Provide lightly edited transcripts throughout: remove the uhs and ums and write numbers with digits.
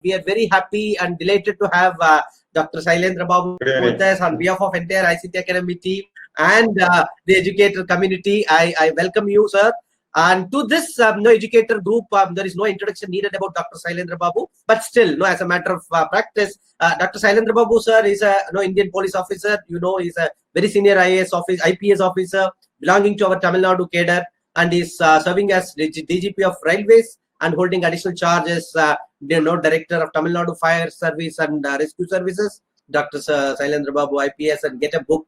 we are very happy and delighted to have Dr. C Sylendra Babu with us on behalf of entire ICT Academy team and the educator community. I welcome you, sir. And to this no educator group, there is no introduction needed about Dr. C Sylendra Babu, but still, no, as a matter of practice, Dr. C Sylendra Babu, sir, is a Indian police officer. He's a very senior IPS officer belonging to our Tamil Nadu cadre, and is serving as DGP of Railways and holding additional charges, Director of Tamil Nadu Fire Service and Rescue Services, Dr. Sylendra Babu IPS, and get a book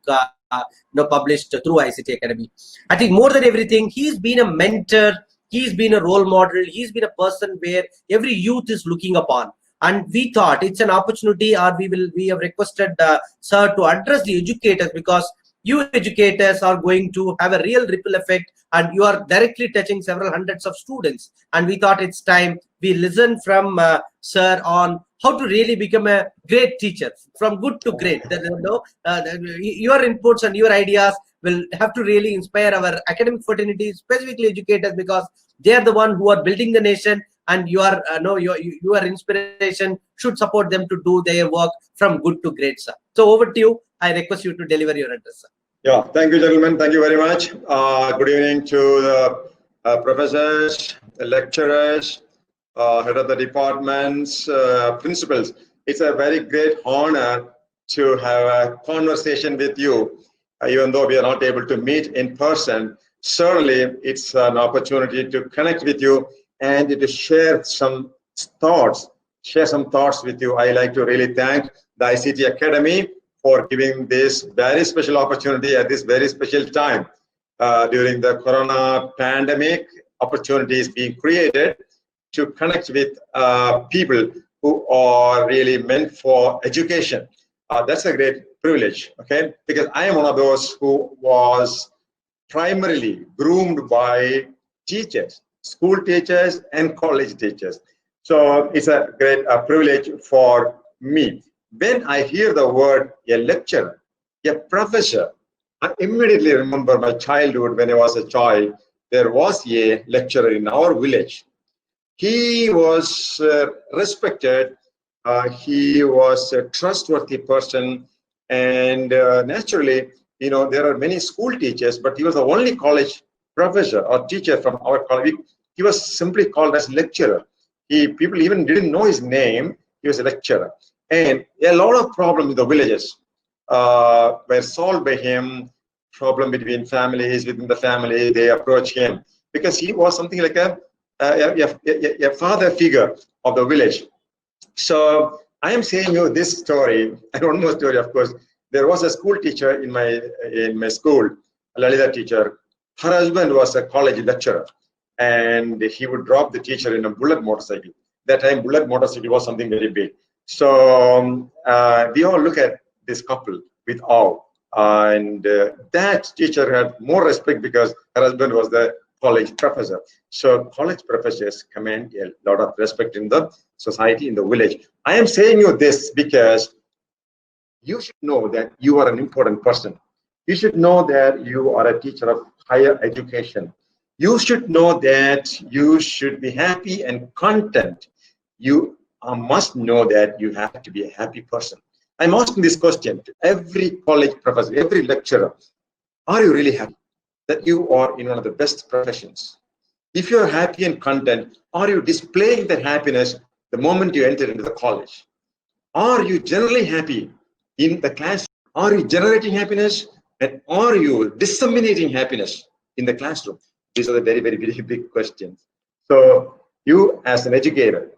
published through ICT Academy. I think more than everything, he's been a mentor, he's been a role model, he's been a person where every youth is looking upon. And we thought it's an opportunity, or we have requested sir to address the educators, because you educators are going to have a real ripple effect, and you are directly touching several hundreds of students. And we thought it's time we listen from sir on how to really become a great teacher, from good to great. Your inputs and your ideas will have to really inspire our academic fraternity, specifically educators, because they are the one who are building the nation, and your inspiration should support them to do their work from good to great, sir. So over to you. I request you to deliver your address, sir. Yeah, thank you, gentlemen. Thank you very much. Good evening to the professors, the lecturers, head of the departments, principals. It's a very great honor to have a conversation with you, even though we are not able to meet in person. Certainly, it's an opportunity to connect with you and to share some thoughts with you. I like to really thank the ICT Academy for giving this very special opportunity at this very special time. During the Corona pandemic, opportunities being created to connect with people who are really meant for education. That's a great privilege, okay? Because I am one of those who was primarily groomed by teachers, school teachers and college teachers. So it's a great privilege for me. When I hear the word a lecturer, a professor, I immediately remember my childhood. When I was a child, there was a lecturer in our village. He was respected, he was a trustworthy person, and naturally, there are many school teachers, but he was the only college professor or teacher from our college. He was simply called as lecturer. People even didn't know his name. He was a lecturer. And a lot of problems in the villages were solved by him. Problem between families, within the family, they approach him because he was something like a father figure of the village. So I am saying you this story, and one more story, of course. There was a school teacher in my school, a Lalita teacher. Her husband was a college lecturer, and he would drop the teacher in a bullet motorcycle. That time, bullet motorcycle was something very big. So we all look at this couple with awe, and that teacher had more respect because her husband was the college professor. So college professors command a lot of respect in the society, in the village. I am saying you this because you should know that you are an important person. You should know that you are a teacher of higher education. You should know that you should be happy and content. You must know that you have to be a happy person. I'm asking this question to every college professor, every lecturer. Are you really happy that you are in one of the best professions? If you're happy and content, are you displaying that happiness the moment you enter into the college? Are you generally happy in the class? Are you generating happiness? And are you disseminating happiness in the classroom? These are the very, very, very big questions. So you as an educator,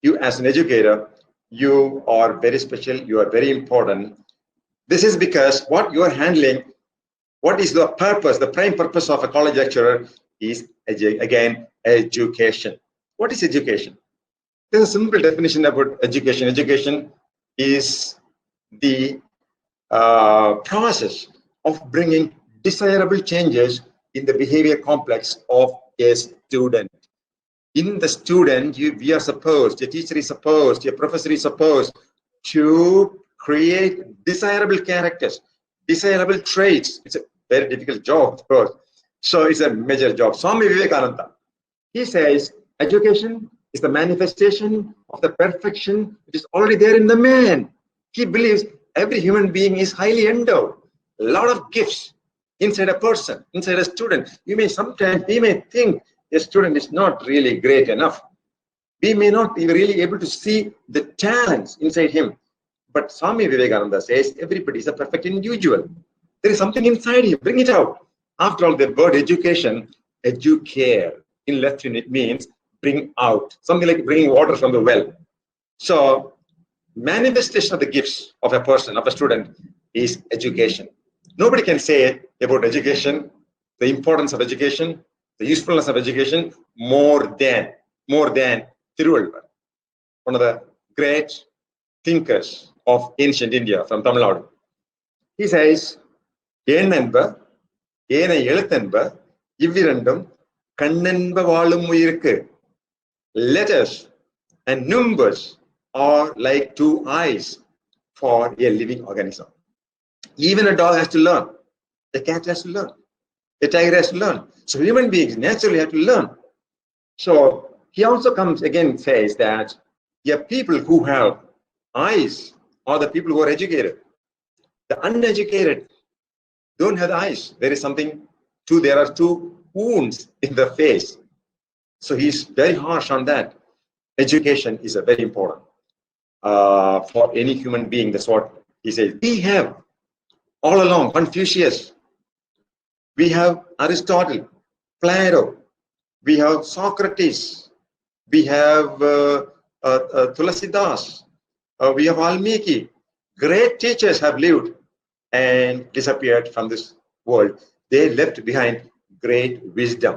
you are very special, you are very important. This is because what you are handling, what is the purpose, the prime purpose of a college lecturer is, again, education. What is education? There's a simple definition about education. Education is the process of bringing desirable changes in the behavior complex of a student. In the student, we are supposed, a teacher is supposed, a professor is supposed to create desirable characters, desirable traits. It's a very difficult job, of course. So it's a major job. Swami Vivekananda, he says, education is the manifestation of the perfection which is already there in the man. He believes every human being is highly endowed, a lot of gifts inside a person, inside a student. We may think a student is not really great enough. We may not be really able to see the talents inside him. But Swami Vivekananda says everybody is a perfect individual. There is something inside him, bring it out. After all, the word education, educare, in Latin it means bring out, something like bringing water from the well. So manifestation of the gifts of a person, of a student, is education. Nobody can say about education, the importance of education, the usefulness of education, more than Tiruvalluvar, one of the great thinkers of ancient India from Tamil Nadu. He says, ஏனென்ப, ஏனை எழுத்தென்ப, இவ்விரண்டும் கண்ணென்ப வாழும் உயிருக்கு. Letters and numbers are like two eyes for a living organism. Even a dog has to learn. A cat has to learn. A tiger has to learn. So human beings naturally have to learn. So he also comes again, says that the people who have eyes are the people who are educated. The uneducated don't have eyes. There are two wounds in the face. So he's very harsh on that. Education is a very important for any human being. That's what he says. We have all along Confucius, we have Aristotle, Plato, we have Socrates, we have Tulasidas, we have Valmiki. Great teachers have lived and disappeared from this world. They left behind great wisdom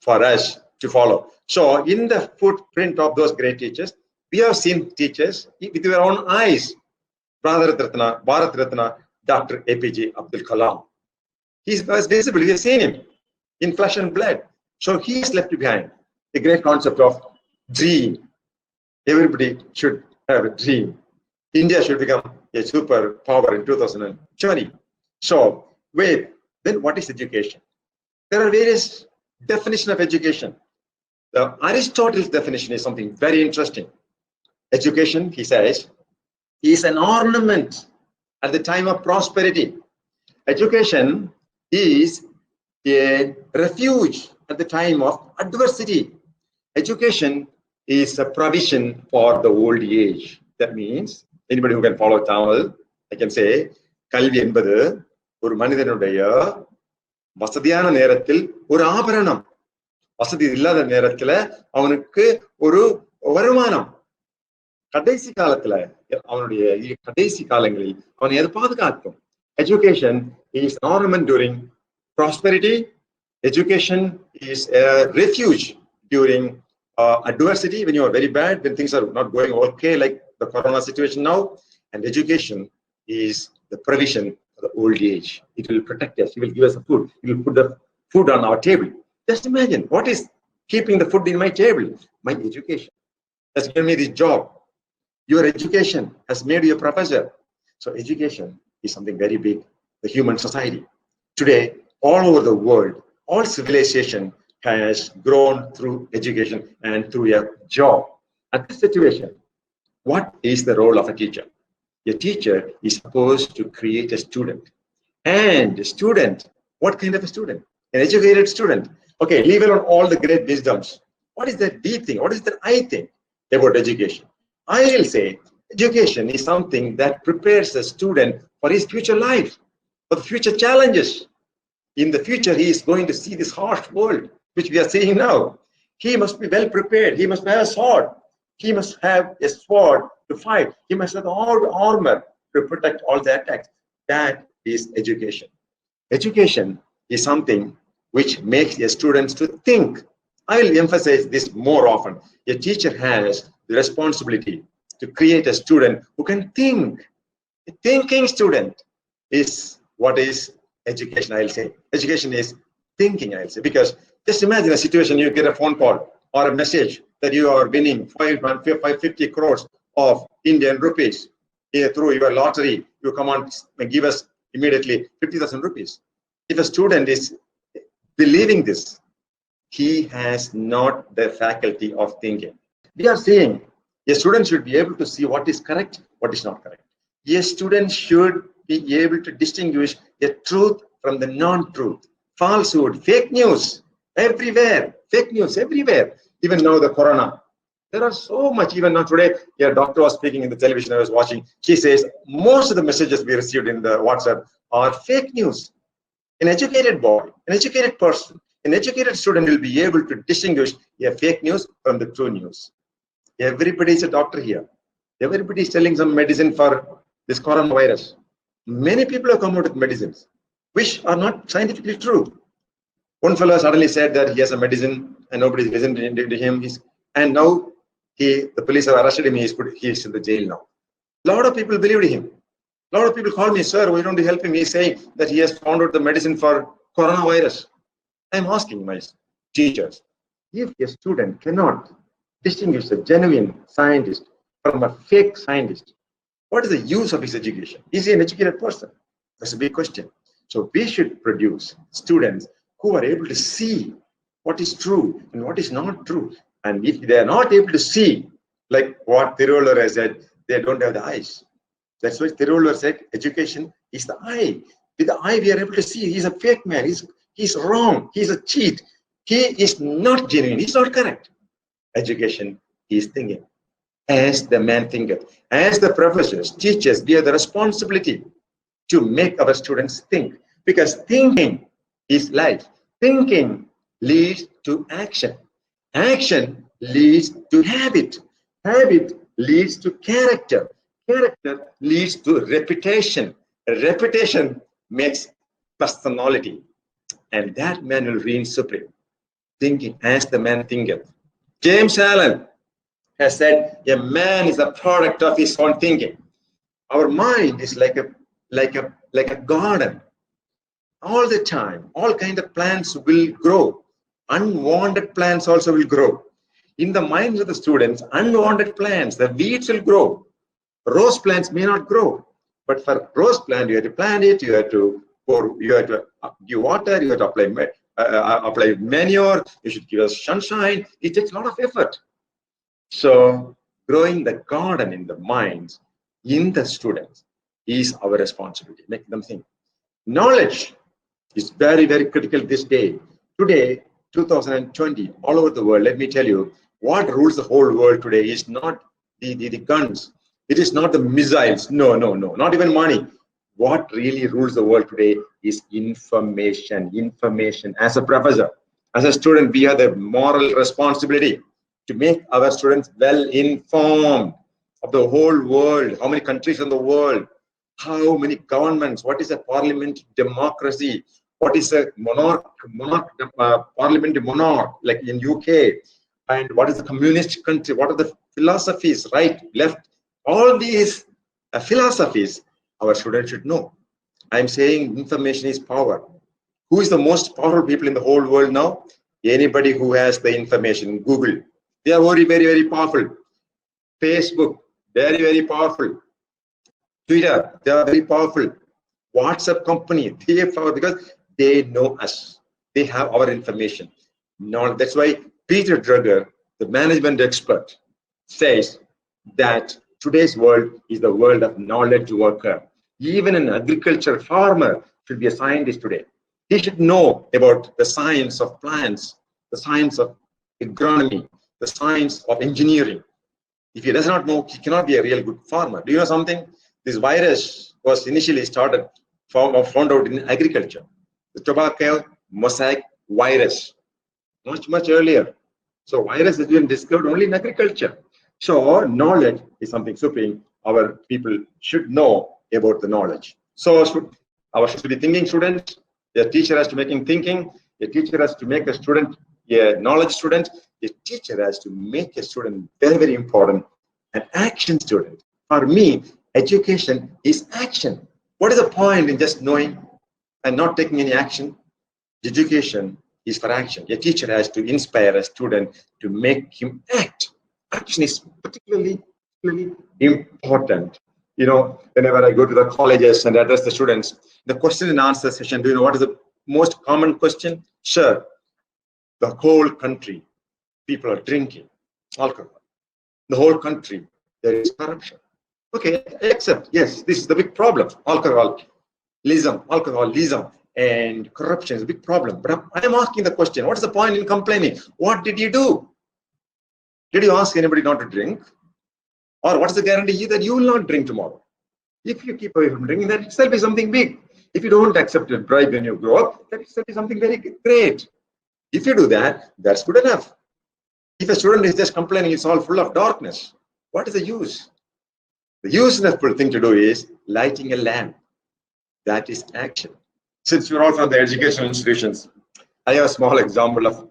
for us to follow. So in the footprint of those great teachers, we have seen teachers with our own eyes. Bharat Ratna, Dr. APJ Abdul Kalam. He was visible. We have seen him in flesh and blood. So he has left behind the great concept of dream. Everybody should have a dream. India should become a superpower in 2020. So, then what is education? There are various definitions of education. Aristotle's definition is something very interesting. Education, he says, is an ornament at the time of prosperity. Education is a refuge at the time of adversity. Education is a provision for the old age. That means, anybody who can follow Tamil, I can say, கல்வி என்பது ஒரு மனிதனுடைய வசதியான நேரத்தில் ஒரு ஆபரணம், வசதி இல்லாத நேரத்துல அவனுக்கு ஒரு வருமானம், கடைசி காலத்துல அவனுடைய கடைசி காலங்களில் அவனை எது பாதுகாக்கும். Education is an ornament during prosperity. Education is a refuge during adversity, when you are very bad, when things are not going okay, like the corona situation now. And education is the provision for the old age. It will protect us. It will give us the food. It will put the food on our table. Just imagine, what is keeping the food in my table? My education has given me this job. Your education has made you a professor. So education is something very big, the human society. Today, all over the world, all civilization has grown through education and through a job. At this situation, what is the role of a teacher? A teacher is supposed to create a student. And a student, what kind of a student? An educated student. Okay, leave alone all the great wisdoms. What is that deep thing? What is that I think about education? I will say education is something that prepares a student for his future life, for the future challenges. In the future, he is going to see this harsh world, which we are seeing now. He must be well prepared. He must have a sword. He must have a sword to fight. He must have all the armor to protect all the attacks. That is education. Education is something which makes a student to think. I will emphasize this more often. A teacher has the responsibility to create a student who can think. A thinking student is what is education, I'll say. Education is thinking, I'll say. Because just imagine a situation, you get a phone call or a message that you are winning 550 crores of Indian rupees through your lottery. You come on and give us immediately 50,000 rupees. If a student is believing this, he has not the faculty of thinking. We are saying a student should be able to see what is correct, what is not correct. A student should be able to distinguish the truth from the non-truth, falsehood, fake news everywhere, fake news everywhere. Even now the corona, there are so much. Even now today, a doctor was speaking in the television I was watching. She says most of the messages we received in the WhatsApp are fake news. An educated boy, an educated person, an educated student will be able to distinguish a fake news from the true news. Everybody is a doctor here. Everybody is selling some medicine for this coronavirus. Many people have come out with medicines which are not scientifically true. One fellow suddenly said that he has a medicine and nobody is listening to him. And now the police have arrested him. He is in the jail now. A lot of people believed him. A lot of people call me, sir, why don't you help him? He's saying that he has found out the medicine for coronavirus. I'm asking my teachers, if a student cannot distinguish a genuine scientist from a fake scientist, what is the use of his education? Is he an educated person? That's a big question. So we should produce students who are able to see what is true and what is not true. And if they are not able to see, like what Tiruvalluvar has said, they don't have the eyes. That's why Tiruvalluvar said, education is the eye. With the eye, we are able to see he's a fake man, he's wrong, he's a cheat, he is not genuine, he's not correct. Education is thinking. As the man thinketh. As the professors, teachers, we have the responsibility to make our students think. Because thinking is life. Thinking leads to action. Action leads to habit. Habit leads to character. Character leads to reputation. Reputation makes personality. And that man will reign supreme. Thinking as the man thinketh. James Allen has said, a man is a product of his own thinking. Our mind is like a garden. All the time, all kinds of plants will grow. Unwanted plants also will grow. In the minds of the students, unwanted plants, the weeds will grow. Rose plants may not grow, but for rose plant, you have to plant it, you have to give water, you have to apply manure, you should give us sunshine. It takes a lot of effort. So growing the garden in the minds, in the students, is our responsibility. Make them think. Knowledge is very, very critical this day. Today, 2020, all over the world, let me tell you, what rules the whole world today is not the guns. It is not the missiles. No, not even money. What really rules the world today is information. Information. As a professor, as a student, we have the moral responsibility to make our students well informed of the whole world, how many countries in the world, how many governments, what is a parliament democracy, what is a parliamentary monarch like in UK, and what is the communist country, what are the philosophies, right, left, all these philosophies our students should know. I'm saying information is power. Who is the most powerful people in the whole world now? Anybody who has the information. Google, they are very, very, very powerful. Facebook, very, very powerful. Twitter, they are very powerful. WhatsApp company, they are powerful because they know us. They have our information. That's why Peter Drucker, the management expert, says that today's world is the world of knowledge worker. Even an agriculture farmer should be a scientist today. He should know about the science of plants, the science of agronomy, the science of engineering. If he does not know, he cannot be a real good farmer. Do you know something? This virus was initially found out in agriculture. The tobacco mosaic virus, much earlier. So virus has been discovered only in agriculture. So knowledge is something supreme. Our people should know about the knowledge. So our should be thinking students. The teacher has to make him thinking. The teacher has to make a student a knowledge student. The teacher has to make a student very, very important, an action student. For me, education is action. What is the point in just knowing and not taking any action? Education is for action. A teacher has to inspire a student to make him act. Action is particularly important. You know, whenever I go to the colleges and address the students, the question and answer session, do you know what is the most common question? Sure, the whole country, people are drinking alcohol. the whole country, there is corruption. Okay, accept, yes, this is the big problem. Alcoholism and corruption is a big problem. But I'm asking the question, what is the point in complaining? What did you do? Did you ask anybody not to drink? Or what is the guarantee that you will not drink tomorrow? If you keep away from drinking, that itself is something big. If you don't accept a bribe when you grow up, that itself is something very great. If you do that, that's good enough. If a student is just complaining, it's all full of darkness, what is the use? The useful thing to do is lighting a lamp. That is action. Since we're all from the educational institutions, I have a small example of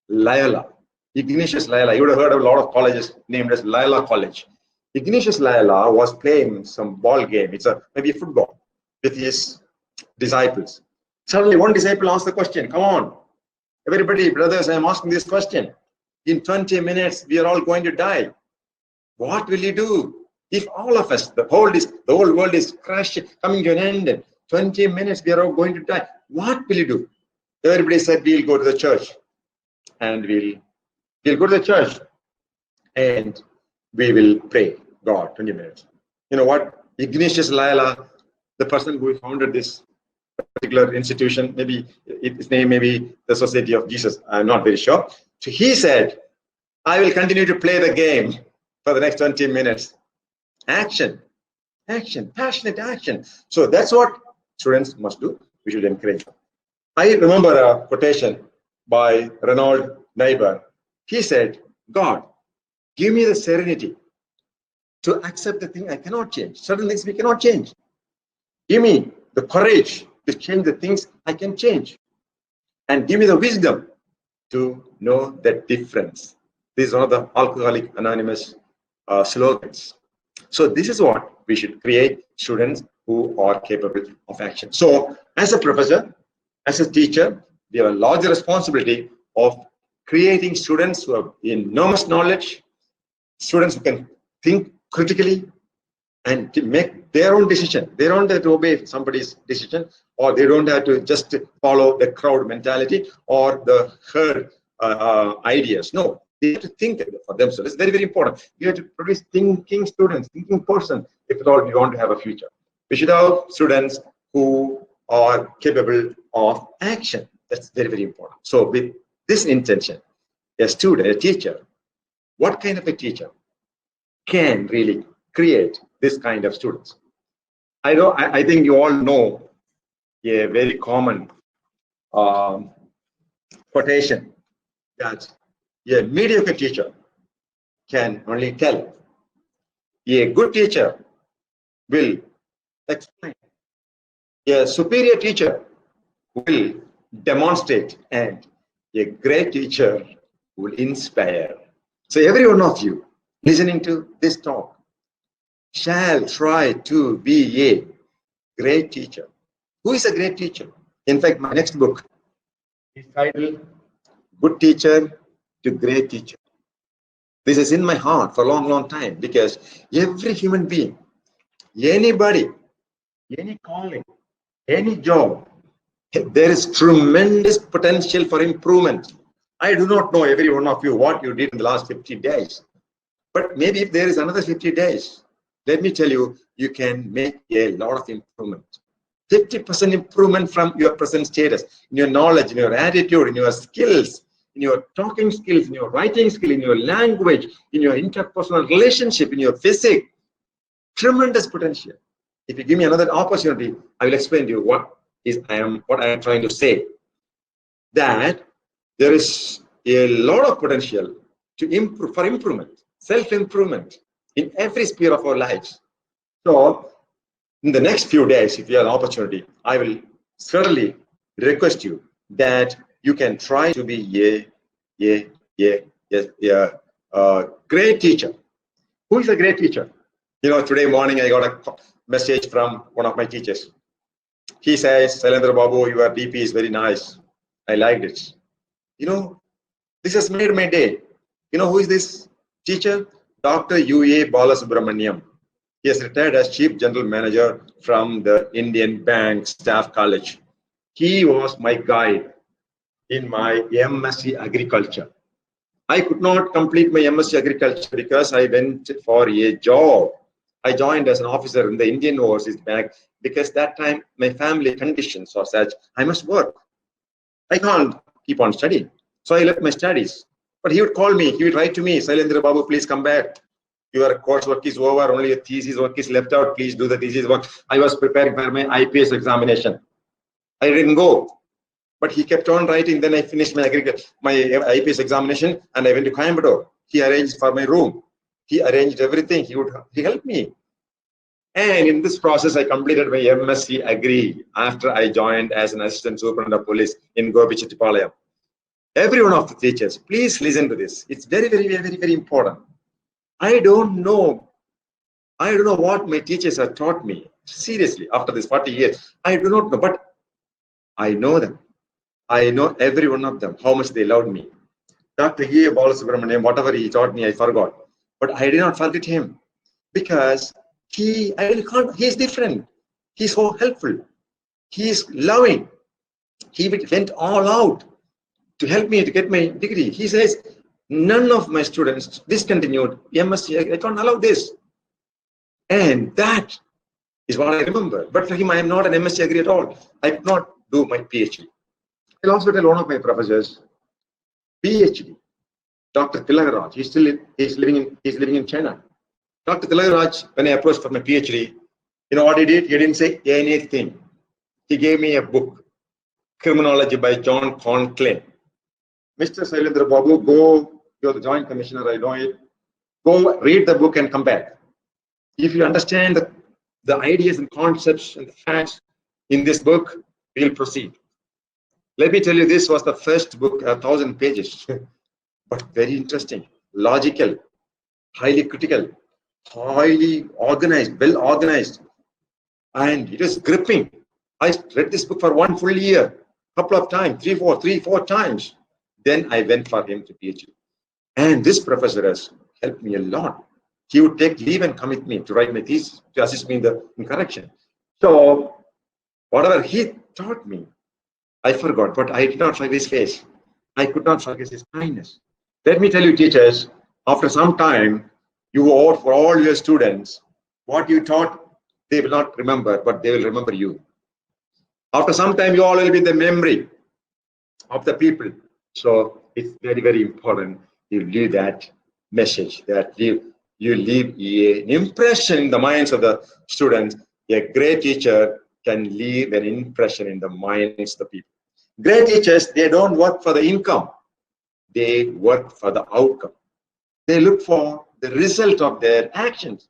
Loyola. Ignatius Loyola. You would have heard of a lot of colleges named as Loyola College. Ignatius Loyola was playing some ball game. It's maybe a football with his disciples. Suddenly one disciple asked the question, come on, everybody, brothers, I am asking this question. In 20 minutes, we are all going to die. What will you do? If all of us, the whole world is crashing, coming to an end, in 20 minutes, we are all going to die. What will you do? Everybody said, we'll go to the church. And we'll go to the church. And we will pray God 20 minutes. You know what? Ignatius Loyola, the person who founded this particular institution, maybe its name may be the Society of Jesus, I'm not very sure. So he said, I will continue to play the game for the next 20 minutes. Action, passionate action. So that's what students must do. We should encourage them. I remember a quotation by Reynold Niebuhr. He said, God, give me the serenity to accept the thing I cannot change. Certain things we cannot change. Give me the courage to change the things I can change. And give me the wisdom to know the difference. This is one of the Alcoholics Anonymous slogans. So this is what we should create, students who are capable of action. So as a professor, as a teacher, we have a larger responsibility of creating students who have enormous knowledge, students who can think critically and to make their own decision. They don't have to obey somebody's decision, or they don't have to just follow the crowd mentality or the herd ideas. No, they have to think for themselves. It's very, very important. We have to produce thinking students, thinking person, if at all we want to have a future. We should have students who are capable of action. That's very, very important. So with this intention, a student, a teacher, what kind of a teacher can really create this kind of students? I think you all know a very common quotation that a mediocre teacher can only tell. A good teacher will explain. A superior teacher will demonstrate, and a great teacher will inspire. So every one of you listening to this talk shall try to be a great teacher. Who is a great teacher? In fact, my next book is titled Good Teacher to Great Teacher. This is in my heart for a long, long time, because every human being, anybody, any calling, any job, there is tremendous potential for improvement. I do not know every one of you what you did in the last 50 days. But maybe if there is another 50 days, let me tell you, you can make a lot of improvement. 50% improvement from your present status, in your knowledge, in your attitude, in your skills, in your talking skills, in your writing skill, in your language, in your interpersonal relationship, in your physics. Tremendous potential. If you give me another opportunity, I will explain to you what I am trying to say. That there is a lot of potential to improve, for improvement, self-improvement in every sphere of our lives. So in the next few days, if you have an opportunity, I will certainly request you that you can try to be a great teacher. Who is a great teacher? You know, today morning I got a message from one of my teachers. He says, Sylendra Babu, your DP is very nice. I liked it. You know, this has made my day. You know who is this teacher? Dr. U.A. Balasubramaniam. He has retired as Chief General Manager from the Indian Bank Staff College. He was my guide in my MSc Agriculture. I could not complete my MSc Agriculture because I went for a job. I joined as an officer in the Indian Overseas Bank because that time my family conditions are such, I must work. I can't keep on studying. So I left my studies. But he would call me, he would write to me, Sylendra Babu, please come back. Your coursework is over, only a thesis work is left out, please do the thesis work. I was preparing for my IPS examination. I didn't go. But he kept on writing. Then I finished my IPS examination and I went to Coimbatore. He arranged for my room. He arranged everything. He helped me. And in this process, I completed my MSc Agri after I joined as an assistant superintendent of police in Gopichittipalayam. Every one of the teachers, please listen to this. It's very, very, very, very important. I don't know what my teachers have taught me. Seriously, after this 40 years, I do not know, but I know them. I know every one of them, how much they loved me. Dr. A. Balasubramaniam, whatever he taught me, I forgot. But I did not forget him because he is different. He's so helpful. He is loving. He went all out to help me to get my degree. He says, none of my students discontinued MSc. I can't allow this. And that is what I remember. But for him, I am not an MSc Agri at all. I could not do my PhD. I'll also tell one of my professors, PhD, Dr. Tilagaraj. He's living in China. Dr. Tilagaraj, when I approached for my PhD, you know what he did? He didn't say anything. He gave me a book, Criminology by John Conclave. Mr. Sylendra Babu, go, you're the Joint Commissioner, I know it. Go read the book and come back. If you understand the ideas and concepts and the facts in this book, we'll proceed. Let me tell you, this was the first book, 1,000 pages, but very interesting, logical, highly critical, highly organized, well organized, and it is gripping. I read this book for one full year, couple of times, three, four times. Then I went for him to PhD. And this professor has helped me a lot. He would take leave and come with me to write my thesis, to assist me in correction. So whatever he taught me, I forgot, but I did not forget his face. I could not forget his kindness. Let me tell you, teachers, after some time, you owe for all your students what you taught, they will not remember, but they will remember you. After some time, you all will be in the memory of the people. So it's very, very important you leave that message, that you leave an impression in the minds of the students. A great teacher can leave an impression in the minds of the people. Great teachers, they don't work for the income. They work for the outcome. They look for the result of their actions,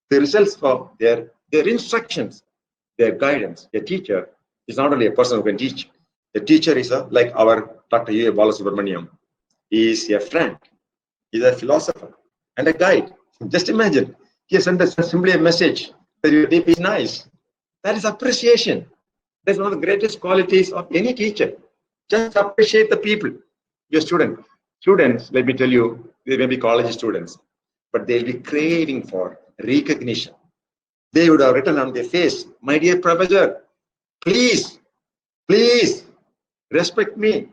the results for their instructions, their guidance. A teacher is not only a person who can teach. The teacher is like our Dr. A. Balasubramaniam. He is a friend. He is a philosopher and a guide. Just imagine, he has sent us simply a message that your DP is nice. That is appreciation. That's one of the greatest qualities of any teacher. Just appreciate the people, your student. Students, let me tell you, they may be college students, but they'll be craving for recognition. They would have written on their face, my dear professor, please respect me.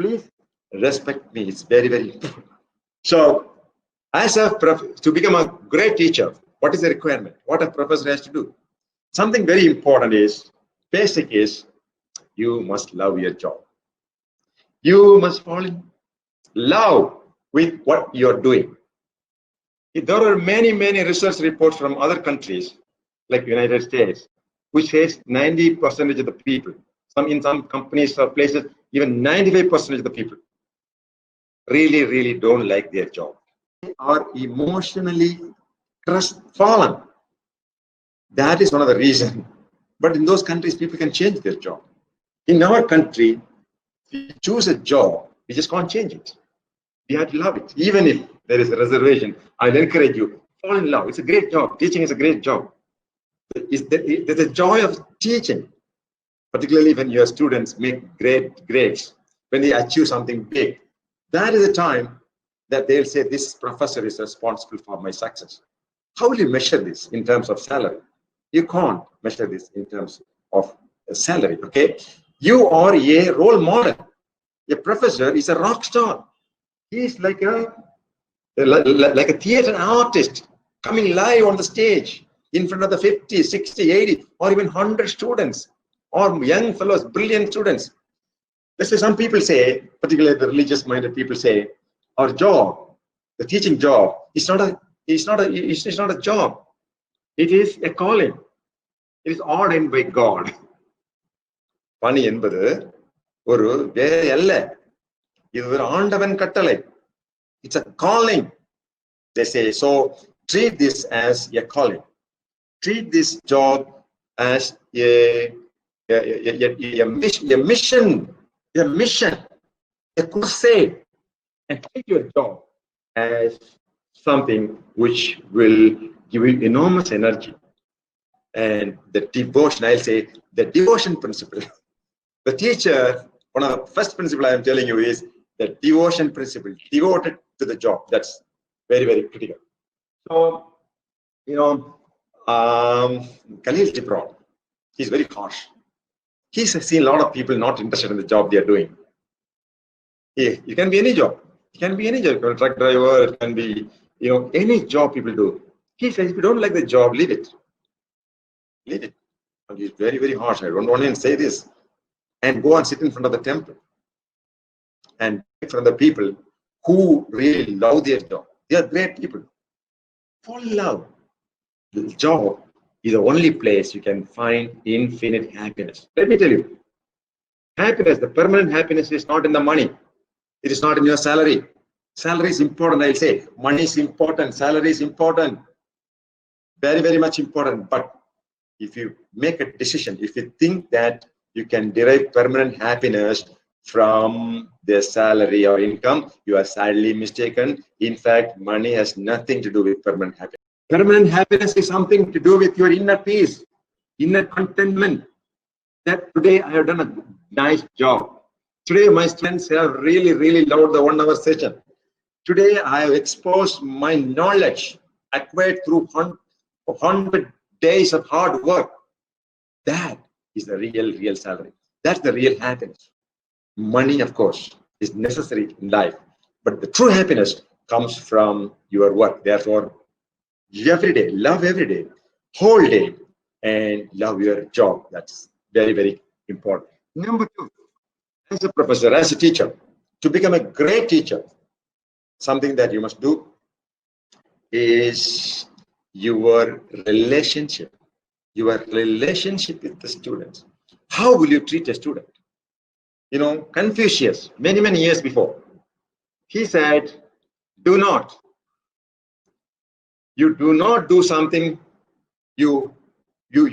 Please respect me. It's very, very important. So, to become a great teacher, what is the requirement? What a professor has to do? Something very important is, basic is, you must love your job. You must fall in love with what you're doing. There are many, many research reports from other countries, like United States, which says 90% of the people, in some companies or places, even 95% of the people really, really don't like their job. They are emotionally crestfallen. That is one of the reasons. But in those countries, people can change their job. In our country, if you choose a job, you just can't change it. You have to love it. Even if there is a reservation, I'll encourage you, fall in love. It's a great job. Teaching is a great job. There's a joy of teaching, particularly when your students make great grades, when they achieve something big. That is the time that they'll say, this professor is responsible for my success. How will you measure this in terms of salary? You can't measure this in terms of salary, okay? You are a role model. A professor is a rock star. He's like a theater artist coming live on the stage in front of the 50, 60, 80, or even 100 students, or young fellows, brilliant students. Let's say some people say, particularly the religious-minded people say, our job, the teaching job, it's not a job. It is a calling. It is ordained by God. பணி என்பது ஒரு வேலை அல்ல, இது ஒரு ஆண்டவன் கட்டளை. It's a calling. They say, so treat this as a calling. Treat this job as a mission, a crusade, and treat your job as something which will give you enormous energy. And the devotion, I'll say, the devotion principle. The teacher, one of the first principle I am telling you is the devotion principle, devoted to the job. That's very, very critical. So, Khalil Gibran, he's very harsh. He's seen a lot of people not interested in the job they are doing. It can be any job. It can be any job. It can be a truck driver. It can be, any job people do. He says, if you don't like the job, leave it. Leave it. And he's very, very harsh. I don't want to say this. And go and sit in front of the temple and in front of the people who really love their job. They are great people. Fall in love. The job is the only place you can find infinite happiness. Let me tell you, happiness, the permanent happiness is not in the money. It is not in your salary. Salary is important, I'll say. Money is important. Salary is important. Very, very much important. But if you make a decision, if you think that you can derive permanent happiness from their salary or income, you are sadly mistaken. In fact, money has nothing to do with permanent happiness. Permanent happiness is something to do with your inner peace, inner contentment. That today I have done a nice job. Today my students have really, really loved the 1 hour session. Today I have exposed my knowledge acquired through 100 days of hard work. That is the real salary. That's the real happiness. Money, of course, is necessary in life, but the true happiness comes from your work. Therefore, every day, love every day, whole day, and love your job. That's very, very important. Number 2, as a professor, as a teacher, to become a great teacher, something that you must do is your relationship with the students. How will you treat a student? Confucius, many, many years before, he said, you do not do something you do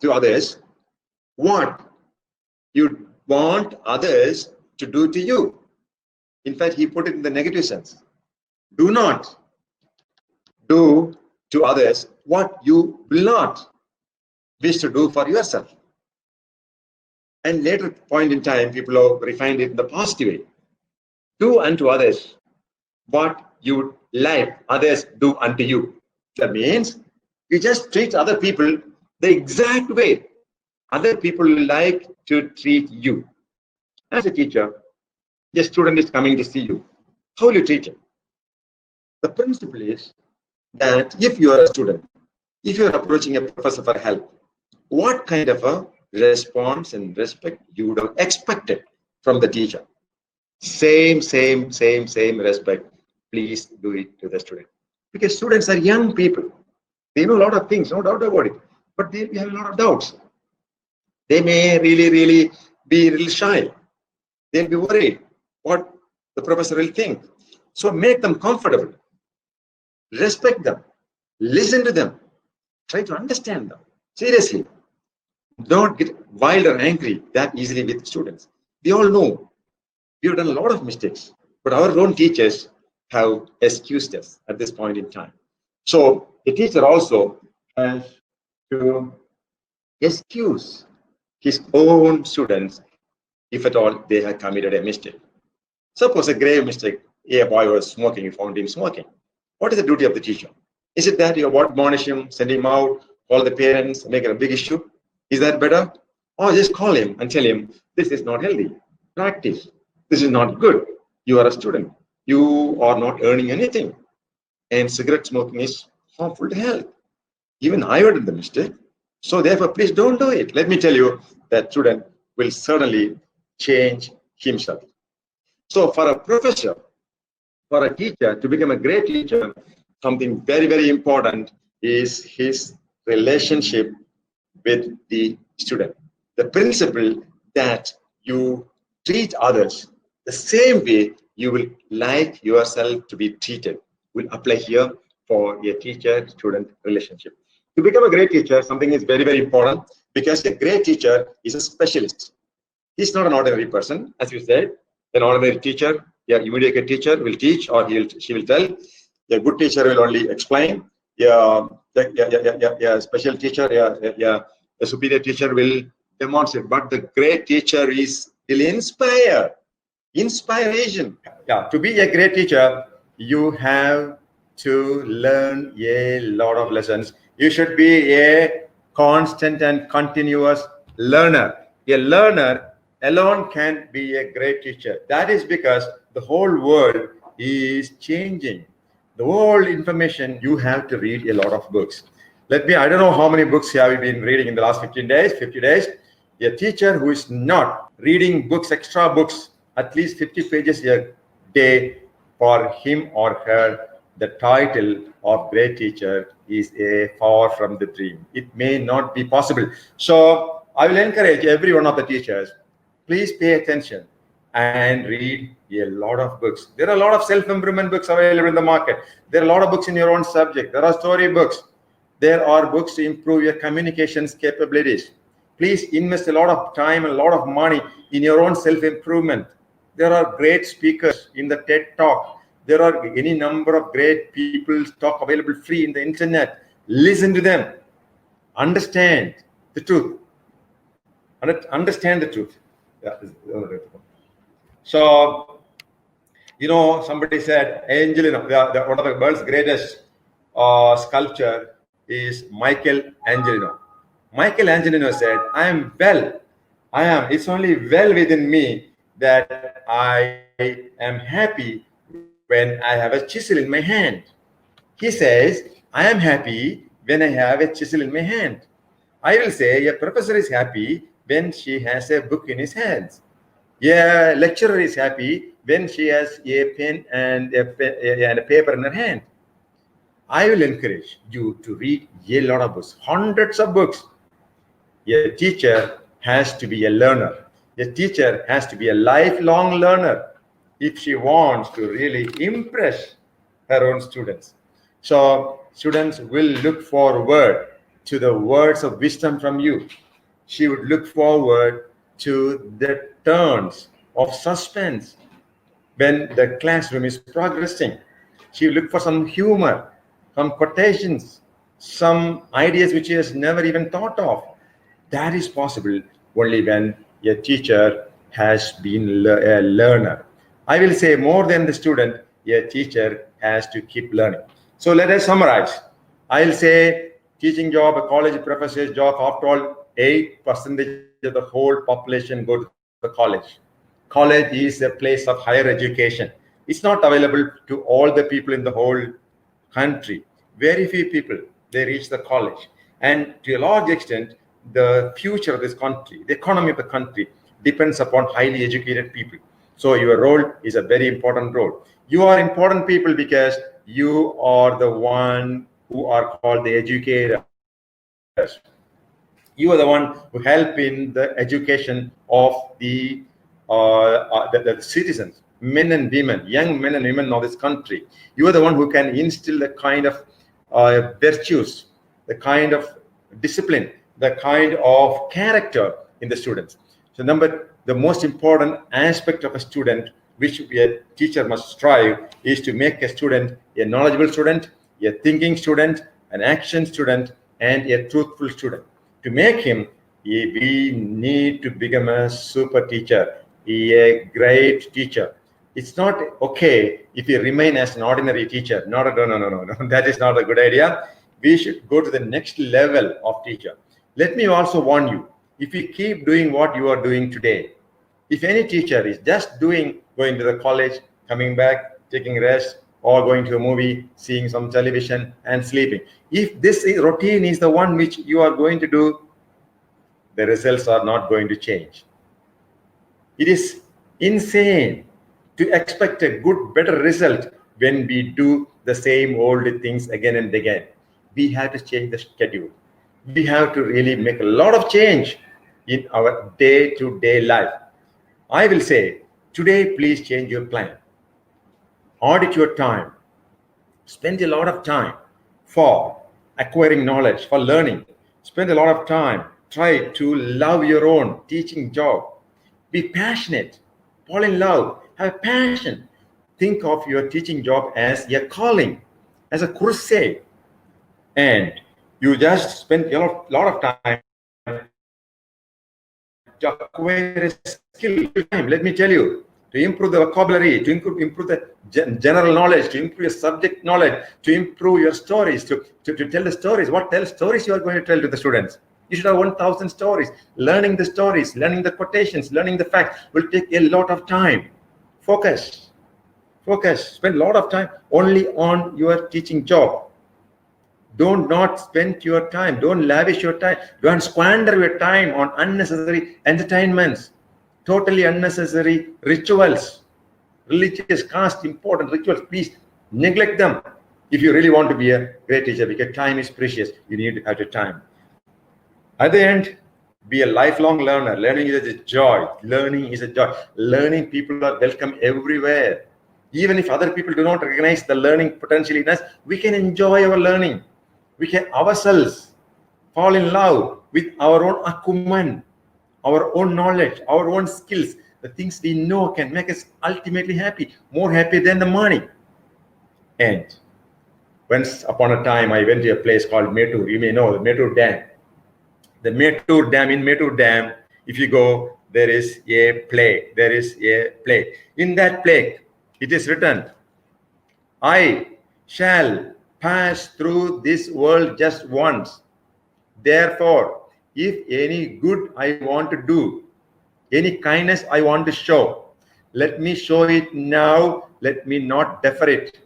to others what you want others to do to you. In fact, he put it in the negative sense. Do not do to others what you will not wish to do for yourself. And later point in time, people have refined it in the positive way. Do unto others what you would like others do unto you. That means you just treat other people the exact way other people like to treat you. As a teacher, a student is coming to see you. How will you treat him? The principle is that if you are a student, if you are approaching a professor for help, what kind of a response and respect you would have expected from the teacher? Same respect. Please do it to the student. Because students are young people. They know a lot of things, no doubt about it. But they have a lot of doubts. They may really be a little shy. They'll be worried what the professor will think. So make them comfortable. Respect them. Listen to them. Try to understand them. Seriously. Don't get wild or angry that easily with students. We all know we have done a lot of mistakes, but our own teachers have excused us at this point in time. So a teacher also has to excuse his own students if at all they have committed a mistake. Suppose a grave mistake, a boy was smoking, you found him smoking. What is the duty of the teacher? Is it that you admonish him, send him out, call the parents, make it a big issue? Is that better? Or just call him and tell him, this is not healthy. Practice. This is not good. You are a student. You are not earning anything. And cigarette smoking is harmful to health. Even I did the mistake. So therefore, please don't do it. Let me tell you, that student will certainly change himself. So for a professor, for a teacher to become a great teacher, something very, very important is his relationship with the student. The principle that you treat others the same way you will like yourself to be treated will apply here for a teacher-student relationship. To become a great teacher, something is very, very important, because a great teacher is a specialist. He's not an ordinary person, as you said. An ordinary teacher, a mediocre teacher will teach, or she will tell. A good teacher will only explain. A special teacher, a superior teacher will demonstrate. But the great teacher will inspire. Inspiration. Yeah, to be a great teacher, you have to learn a lot of lessons. You should be a constant and continuous learner. A learner alone can be a great teacher. That is because the whole world is changing. The whole information, you have to read a lot of books. I don't know how many books have you been reading in the last 50 days. A teacher who is not reading books, extra books, at least 50 pages a day, for him or her, the title of great teacher is far from the dream. It may not be possible. So I will encourage every one of the teachers, please pay attention and read a lot of books. There are a lot of self-improvement books available in the market. There are a lot of books in your own subject. There are story books. There are books to improve your communications capabilities. Please invest a lot of time and a lot of money in your own self-improvement. There are great speakers in the TED Talk. There are any number of great people's talk available free in the internet. Listen to them. Understand the truth. Understand the truth. Yeah. So, somebody said, Angelino, one of the world's greatest sculptor is Michelangelo. Michelangelo said, it's only well within me that I am happy when I have a chisel in my hand. He says, I am happy when I have a chisel in my hand. I will say, a professor is happy when she has a book in his hands. A lecturer is happy when she has a pen and a paper in her hand. I will encourage you to read a lot of books, hundreds of books. A teacher has to be a learner. A teacher has to be a lifelong learner if she wants to really impress her own students. So students will look forward to the words of wisdom from you. She would look forward to the turns of suspense when the classroom is progressing. She will look for some humor, some quotations, some ideas which she has never even thought of. That is possible only when a teacher has been a learner. I will say more than the student, a teacher has to keep learning. So let us summarize. I'll say teaching job, a college professor's job, after all, 8% of the whole population go to the college. College is a place of higher education. It's not available to all the people in the whole country. Very few people, they reach the college. And to a large extent, the future of this country, the economy of the country, depends upon highly educated people. So your role is a very important role. You are important people because you are the one who are called the educators. You are the one who help in the education of the citizens, men and women, young men and women of this country. You are the one who can instill the kind of virtues, the kind of discipline, the kind of character in the students. So the most important aspect of a student, which a teacher must strive, is to make a student a knowledgeable student, a thinking student, an action student, and a truthful student. To make him, we need to become a super teacher, a great teacher. It's not okay if you remain as an ordinary teacher. No. That is not a good idea. We should go to the next level of teacher. Let me also warn you, if you keep doing what you are doing today, if any teacher is just going to the college, coming back, taking rest, or going to a movie, seeing some television and sleeping. If this routine is the one which you are going to do, the results are not going to change. It is insane to expect a good, better result when we do the same old things again and again. We have to change the schedule. We have to really make a lot of change in our day-to-day life. I will say, today, please change your plan. Audit your time. Spend a lot of time for acquiring knowledge, for learning. Spend a lot of time. Try to love your own teaching job. Be passionate. Fall in love. Have a passion. Think of your teaching job as a calling, as a crusade. And you just spend a lot of time to acquire a skill. Let me tell you, to improve the vocabulary, to improve the general knowledge, to improve your subject knowledge, to improve your stories, to tell the stories. What stories you are going to tell to the students? You should have 1,000 stories. Learning the stories, learning the quotations, learning the facts will take a lot of time. Focus. Spend a lot of time only on your teaching job. Don't not spend your time. Don't lavish your time. Don't squander your time on unnecessary entertainments, totally unnecessary rituals, religious, caste, important rituals. Please neglect them if you really want to be a great teacher, because time is precious. You need to have your time. At the end, be a lifelong learner. Learning is a joy. Learning is a joy. Learning people are welcome everywhere. Even if other people do not recognize the learning potential in us, we can enjoy our learning. We can ourselves fall in love with our own acumen, our own knowledge, our own skills. The things we know can make us ultimately happy, more happy than the money. And once upon a time, I went to a place called Mettur. You may know the Mettur Dam. The Mettur Dam, in Mettur Dam, if you go, there is a play. There is a play. In that play, it is written, I shall pass through this world just once. Therefore, if any good I want to do, any kindness I want to show, let me show it now. Let me not defer it.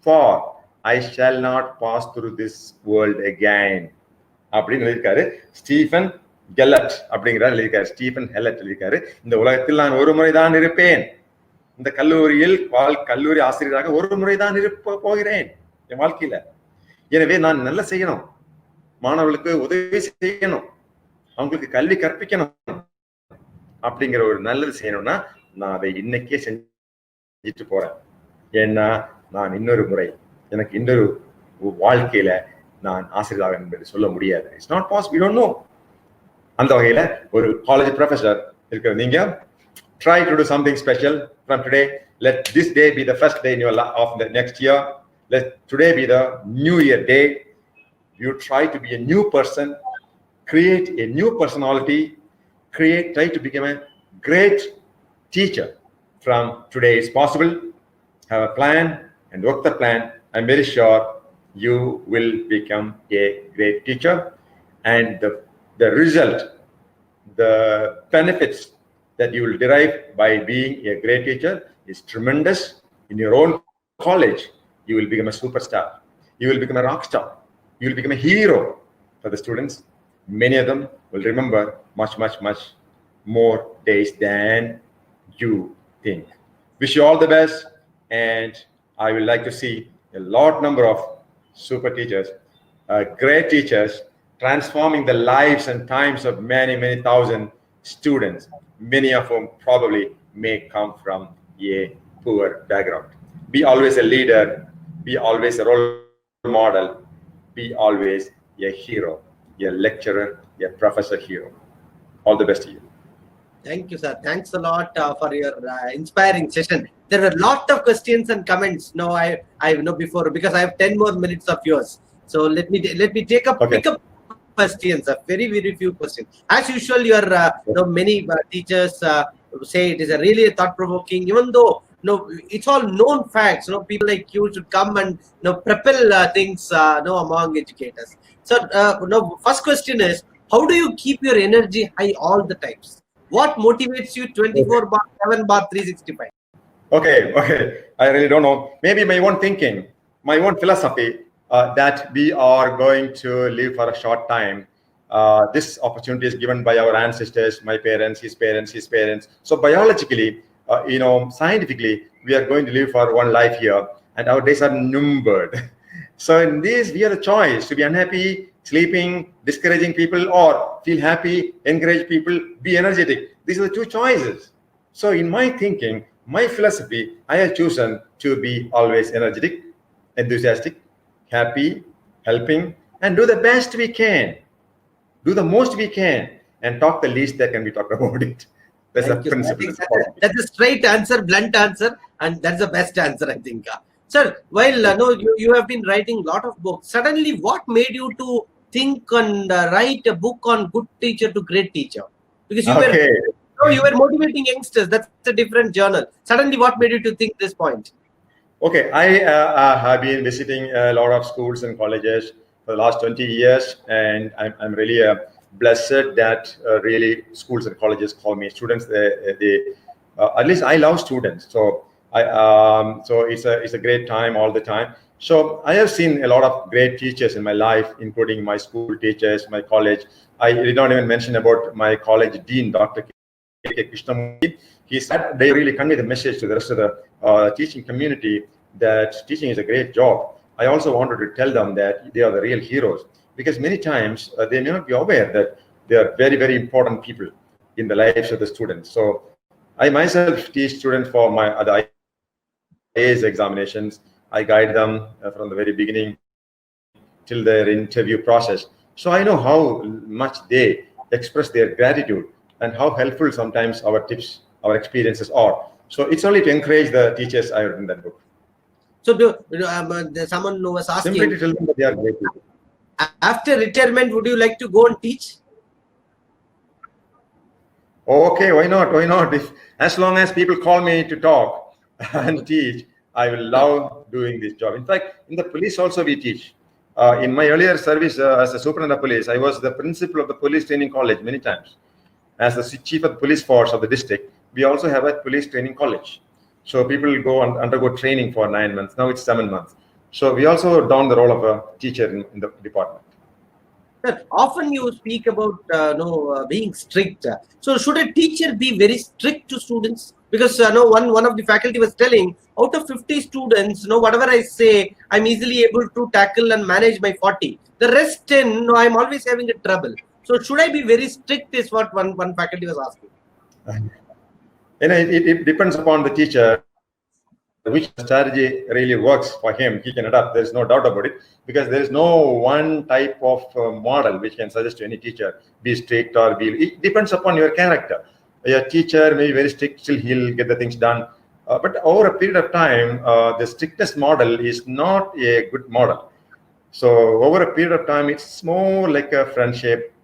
For I shall not pass through this world again. அப்படின்னு இருக்காரு Stephen கெல்லட் அப்படிங்கிறார் இருக்காரு. Stephen ஹெல்லட் இருக்காரு, இந்த உலகத்தில் நான் ஒரு முறைதான் இருப்பேன். இந்த கல்லூரியில் கல்லூரி ஆசிரியராக ஒரு முறைதான் இருப்ப போகிறேன் என் வாழ்க்கையில. எனவே நான் நல்லா செய்யணும், மாணவர்களுக்கு உதவி செய்யணும், அவங்களுக்கு கல்வி கற்பிக்கணும். அப்படிங்கிற ஒரு நல்லது செய்யணும்னா நான் அதை இன்னைக்கே செஞ்சுட்டு போறேன். ஏன்னா நான் இன்னொரு முறை எனக்கு இன்னொரு வாழ்க்கையில நான் ஆசிரியராக என்பது சொல்ல முடியாது. It's not possible. We don't know. அந்த வகையில ஒரு காலேஜ் ப்ரொஃபஸர் இருக்கிற நீங்க try to do something special from today. Let this day be the first day in your life of the next year. Let today be the new year day. You try to be a new person, create a new personality, try to become a great teacher. From today it's possible. Have a plan and work the plan. I'm very sure you will become a great teacher, and the result, the benefits that you will derive by being a great teacher is tremendous. In your own college, you will become a superstar. You will become a rock star. You will become a hero for the students. Many of them will remember much more days than you think. Wish you all the best, and I would like to see a lot number of super teachers, great teachers, transforming the lives and times of many thousand students, many of whom probably may come from a poor background. Be always a leader, be always a role model, be always a hero, a lecturer, a professor hero. All the best to you. Thank you, sir. Thanks a lot for your inspiring session. There are a lot of questions and comments. No, I know before, because I have 10 more minutes of yours. So let me take up pick up questions. Very few questions. As usual, your many teachers say it is a really thought-provoking. Even though it's all known facts. People like you should come and propel things among educators. So first question is, how do you keep your energy high all the times? What motivates you 24/7/365? Okay. I really don't know. Maybe my own thinking, my own philosophy, that we are going to live for a short time. This opportunity is given by our ancestors, my parents, his parents, his parents. So biologically, scientifically, we are going to live for one life here, and our days are numbered. So in this, we have a choice to be unhappy, sleeping, discouraging people, or feel happy, encourage people, be energetic. These are the two choices. So in my thinking, my philosophy, I have chosen to be always energetic, enthusiastic, happy, helping, and do the best we can, do the most we can, and talk the least that can be talked about it. That's the principle. That's a straight answer, blunt answer, and that's the best answer, I think. Sir, while you have been writing a lot of books, suddenly what made you to think and write a book on good teacher to great teacher? Because you were motivating youngsters. That's a different journal. Suddenly, what made you to think this point? Okay, I have been visiting a lot of schools and colleges for the last 20 years, and I'm really blessed that really schools and colleges call me students. At least I love students, so it's a great time all the time. So I have seen a lot of great teachers in my life, including my school teachers, my college. I did not even mention about my college dean, Dr. K. Krishnamurthy. He said they really convey the message to the rest of the teaching community that teaching is a great job. I also wanted to tell them that they are the real heroes, because many times they may not be aware that they are very, very important people in the lives of the students. So I myself teach students for my other IAS examinations. I guide them from the very beginning till their interview process. So I know how much they express their gratitude and how helpful sometimes our tips, our experiences are. So it's only to encourage the teachers I wrote in that book. So someone was asking, simply to tell them that they are great people. After retirement, would you like to go and teach? Okay, why not? Why not? As long as people call me to talk and teach, I will love doing this job. In fact, in the police also we teach. In my earlier service as a superintendent of police, I was the principal of the police training college many times. As the chief of the police force of the district, we also have a police training college. So people go and undergo training for 9 months. Now it's 7 months. So we also don the role of a teacher in the department. Often you speak about being strict. So should a teacher be very strict to students? Because one of the faculty was telling, out of 50 students, whatever I say, I'm easily able to tackle and manage my 40. The rest 10, I'm always having a trouble. So should I be very strict? Is what one faculty was asking. It depends upon the teacher which strategy really works for him. He can adapt. There's no doubt about it, because there is no one type of model which can suggest to any teacher be strict or be. It depends upon your character. A teacher may be very strict, still he'll get the things done. But over a period of time, the strictest model is not a good model. So over a period of time, it's more like a friendship,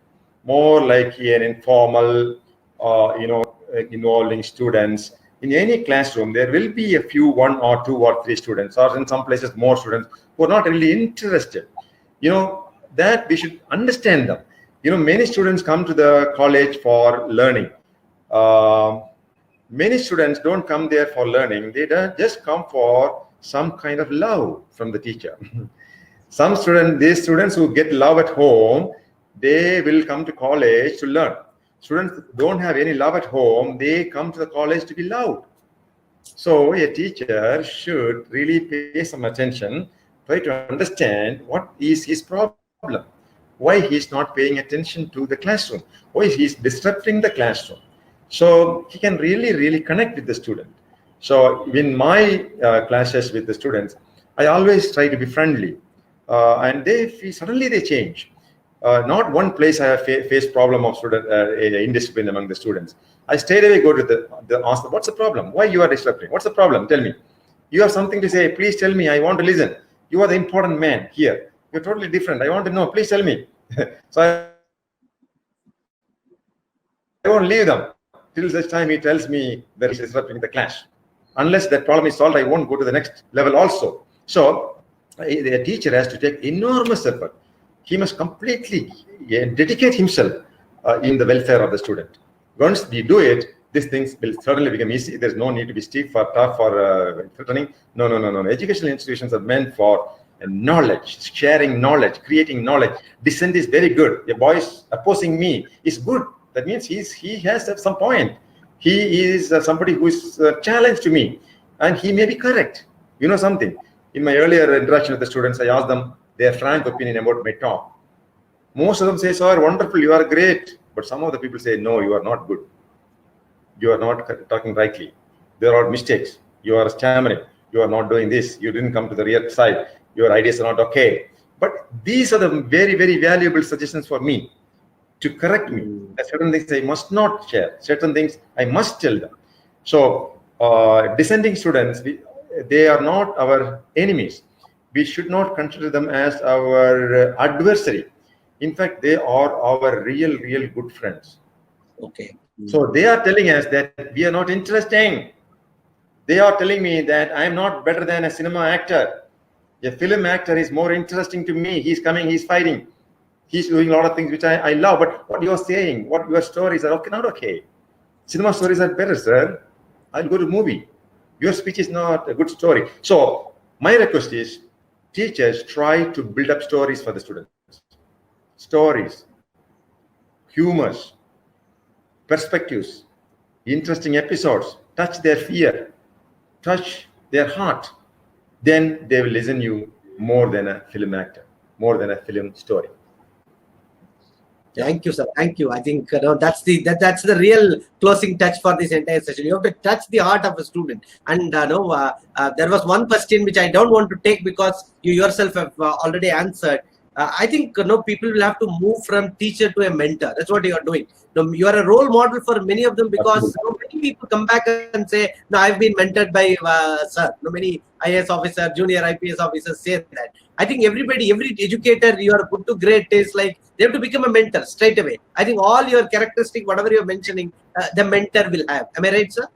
more like an informal, involving students. In any classroom, there will be a few, 1 or 2 or 3 students, or in some places more students who are not really interested. That we should understand them. Many students come to the college for learning. Many students don't come there for learning. They don't just come for some kind of love from the teacher. These students who get love at home, they will come to college to learn. Students don't have any love at home, they come to the college to be loved. So a teacher should really pay some attention, try to understand what is his problem, why he's not paying attention to the classroom, why he's disrupting the classroom. So he can really, really connect with the student. So in my classes with the students, I always try to be friendly, and suddenly they change. Not one place I have faced problem of student indiscipline among the students. I straight away go to ask them, what's the problem? Why you are disrupting? What's the problem? Tell me. You have something to say. Please tell me. I want to listen. You are the important man here. You're totally different. I want to know. Please tell me. So I won't leave them till such time he tells me that he's disrupting the class. Unless that problem is solved, I won't go to the next level also. So a teacher has to take enormous effort. He must completely dedicate himself in the welfare of the student. Once we do it, these things will certainly become easy. There's no need to be stiff or tough or threatening. No. Educational institutions are meant for knowledge, sharing knowledge, creating knowledge. Dissent is very good. A boy is opposing me is good. That means he has some point. He is somebody who is challenged to me, and he may be correct. You know something? In my earlier interaction with the students, I asked them their frank opinion about my talk. Most of them say, "Sir, wonderful, you are great." But some of the people say, "No, you are not good. You are not talking rightly. There are mistakes. You are stammering. You are not doing this. You didn't come to the real side. Your ideas are not okay." But these are the very, very valuable suggestions for me to correct me. Certain things I must not share. Certain things I must tell them. So dissenting students, they are not our enemies. We should not consider them as our adversary. In fact, they are our real good friends. Okay. So they are telling us that we are not interesting. They are telling me that I am not better than a cinema actor. A film actor is more interesting to me. He's coming, he's fighting. He's doing a lot of things which I love. But what you are saying, what your stories are okay, not okay. Cinema stories are better, sir. I'll go to movie. Your speech is not a good story. So my request is, teachers try to build up stories for the students. Stories, humors, perspectives, interesting episodes, touch their fear, touch their heart. Then they will listen you more than a film actor, more than a film story. Thank you, sir. Thank you. I think that's the real closing touch for this entire session. You have to touch the heart of a student. And there was one question which I don't want to take because you yourself have already answered. I think people will have to move from teacher to a mentor. That's what you are doing. You are a role model for many of them because many people come back and say, "No, I've been mentored by sir." Many IAS officer, junior IPS officers say that. I think every educator you are good to great is like they have to become a mentor straight away. I think all your characteristic, whatever you're mentioning, the mentor will have. Am I right, sir?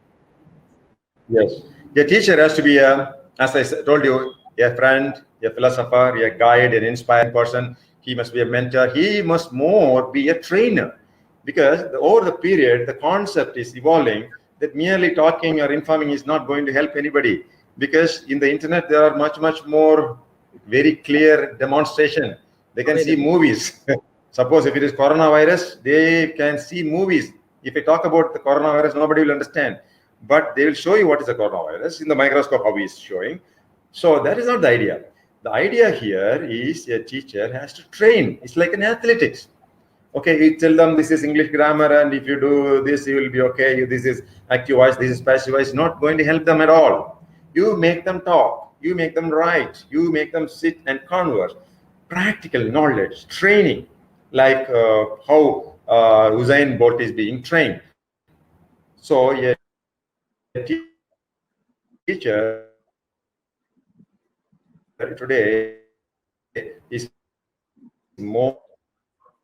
Yes. The teacher has to be, as I told you, a friend, a philosopher, a guide, an inspiring person. He must be a mentor. He must more be a trainer, because over the period, the concept is evolving that merely talking or informing is not going to help anybody, because in the internet, there are much more very clear demonstration. They can see movies. Suppose if it is coronavirus, they can see movies. If I talk about the coronavirus, nobody will understand. But they will show you what is the coronavirus in the microscope, how he is showing. So that is not the idea. The idea here is a teacher has to train. It's like an athletics. Okay, you tell them this is English grammar, and if you do this, you will be okay. This is active voice, this is passive voice. Not going to help them at all. You make them talk. You make them write. You make them sit and converse. Practical knowledge, training, like how Usain Bolt is being trained. So a teacher today is more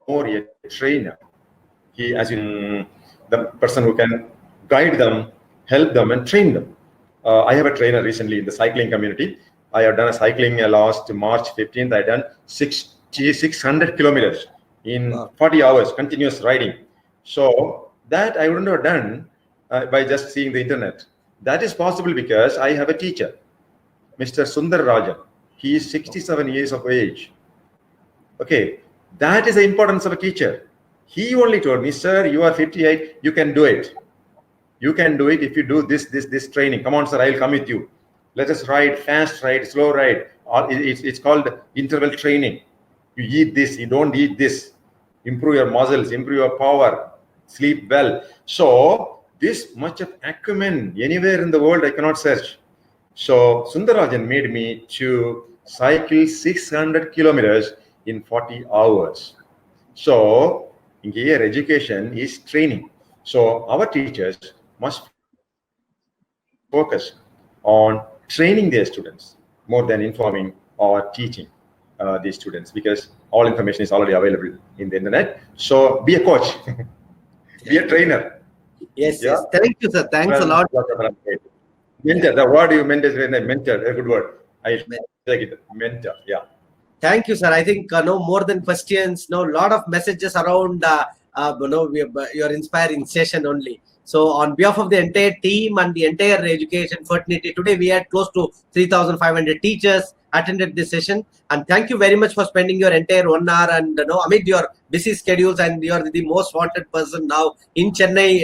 a trainer. He, as in the person who can guide them, help them, and train them. I have a trainer recently in the cycling community. I have done a cycling last March 15th. I done 600 kilometers in 40 hours, continuous riding. So that I wouldn't have done by just seeing the internet. That is possible because I have a teacher, Mr. Sundar Rajan. He is 67 years of age. Okay, that is the importance of a teacher. He only told me, "Sir, you are 58, you can do it. You can do it if you do this training. Come on, sir, I'll come with you. Let us ride, fast ride, slow ride. It's called interval training. You eat this, you don't eat this. Improve your muscles, improve your power, sleep well." So this much of acumen anywhere in the world I cannot search. So Sundarajan made me to cycle 600 kilometers in 40 hours. So here education is training. So our teachers must focus on training their students more than informing or teaching these students, because all information is already available in the internet. So be a coach, be a trainer. Yes, yes. Thank you, sir. Thanks a lot. Mentor, the word you meant is mentor, a good word. I like it, mentor, yeah. Thank you, sir. I think more than questions, lot of messages around your inspiring session only. So on behalf of the entire team and the entire education fraternity, today we had close to 3,500 teachers attended this session. And thank you very much for spending your entire 1 hour and amid your busy schedules, and you are the most wanted person now in Chennai,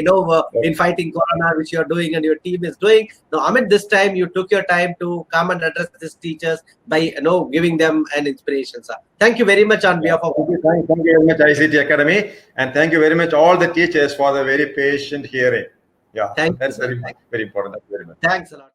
in fighting Corona, which you are doing and your team is doing. Now, amid this time, you took your time to come and address these teachers by giving them an inspiration, sir. Thank you very much on behalf of. Thank you very much, ICT Academy, and thank you very much all the teachers for the very patient hearing. Yeah, that's very important. Thank you very much. Thanks a lot.